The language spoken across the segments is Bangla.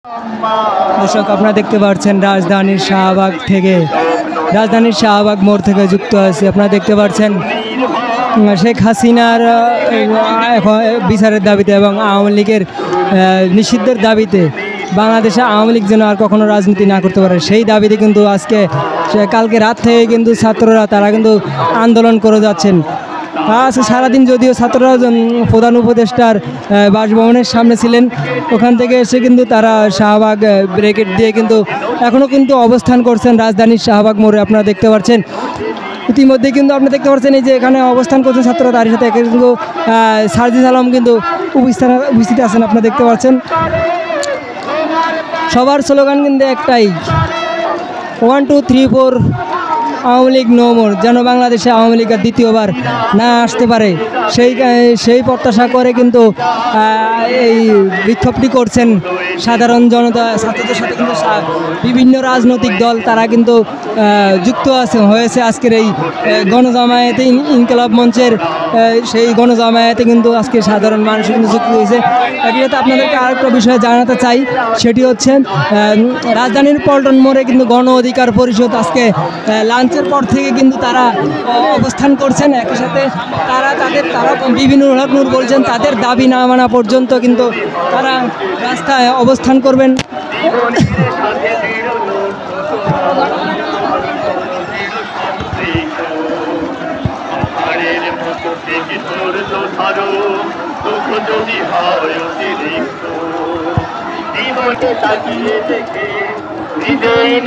দর্শক আপনারা দেখতে পাচ্ছেন রাজধানীর শাহবাগ মোড় থেকে যুক্ত আছে। আপনারা দেখতে পাচ্ছেন শেখ হাসিনার এখন বিচারের দাবিতে এবং আওয়ামী লীগের নিষিদ্ধের দাবিতে বাংলাদেশে আওয়ামী লীগ যেন আর কখনো রাজনীতি না করতে পারে সেই দাবিতে কিন্তু কালকে রাত থেকে কিন্তু ছাত্ররা তারা কিন্তু আন্দোলন করে যাচ্ছেন। আজকে সারাদিন যদিও ছাত্ররা প্রধান উপদেষ্টার বাসভবনের সামনে ছিলেন, ওখান থেকে এসে কিন্তু তারা শাহবাগ ব্যারিকেড দিয়ে কিন্তু এখনও কিন্তু অবস্থান করছেন রাজধানীর শাহবাগ মোড়ে। আপনারা দেখতে পাচ্ছেন ইতিমধ্যে কিন্তু আপনি দেখতে পাচ্ছেন এই যে এখানে অবস্থান করছেন ছাত্ররা, তার সাথে কিন্তু সার্জিস আলম কিন্তু উপস্থিত আছেন। আপনারা দেখতে পাচ্ছেন সবার স্লোগান কিন্তু একটাই, 1 2 3 4 আওয়ামী লীগ নো মোর, যেন বাংলাদেশে আওয়ামী লীগ আর দ্বিতীয়বার না আসতে পারে সেই প্রত্যাশা করে কিন্তু এই বিক্ষোভটি করছেন সাধারণ জনতা। ছাত্রদের সাথে কিন্তু বিভিন্ন রাজনৈতিক দল তারা কিন্তু যুক্ত হয়েছে আজকের এই গণজামায়াতে ইনকিলাব মঞ্চের সেই গণজামায়াতে কিন্তু আজকে সাধারণ মানুষ কিন্তু যুক্ত হয়েছে। একই সাথে আপনাদেরকে আরেকটা বিষয় জানাতে চাই, সেটি হচ্ছে রাজধানীর পল্টন মোড়ে কিন্তু গণ অধিকার পরিষদ আজকে লাঞ্চের পর থেকে কিন্তু তারা অবস্থান করছেন। একই সাথে তারা বিভিন্ন নূর বলছেন তাদের দাবি না মানা পর্যন্ত কিন্তু তারা রাস্তায় অবস্থান করবেন।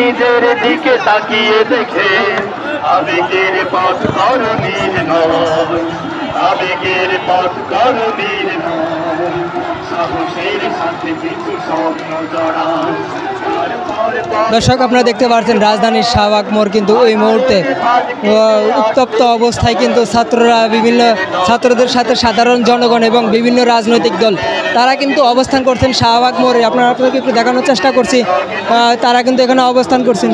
নিজের দিকে তাকিয়ে দেখে আবেগের পথ করণীর নয়, আবেগের পথ করণীর নয়, সাহসের সাথে কিছু স্বপ্ন জড়ান। দর্শক আপনারা দেখতে পাচ্ছেন রাজধানীর শাহবাগ মোড় কিন্তু ওই মুহূর্তে উত্তপ্ত অবস্থায় কিন্তু ছাত্রদের সাথে সাধারণ জনগণ এবং বিভিন্ন রাজনৈতিক দল তারা কিন্তু অবস্থান করছেন শাহবাগ মোড়ে। আপনাদেরকে একটু দেখানোর চেষ্টা করছি, তারা কিন্তু এখানে অবস্থান করছেন।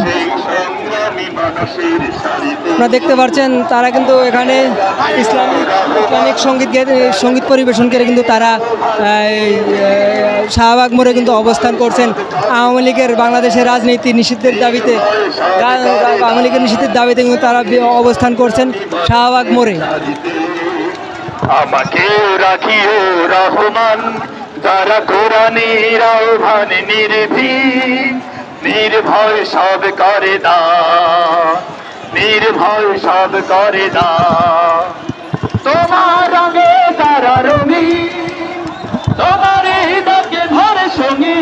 আপনারা দেখতে পাচ্ছেন তারা কিন্তু এখানে ইসলামিক সঙ্গীত পরিবেশন করে কিন্তু তারা শাহবাগ মোড়ে কিন্তু অবস্থান করছেন আওয়ামী লীগের বাংলাদেশের রাজনীতি নিষিদ্ধের দাবিতে। আওয়ামী লীগের নিষিদ্ধের দাবিতে কিন্তু তারা অবস্থান করছেন শাহবাগ মোড়ে। আমাকে রাখিও রহমান, যারা কোরআনের আহ্বানে নির্ভয় সব করে দা, নির্ভয় সব করে দা। তোমার রঙে তারা রঙিন, তোমার হৃদয়কে ভরে সঙ্গী।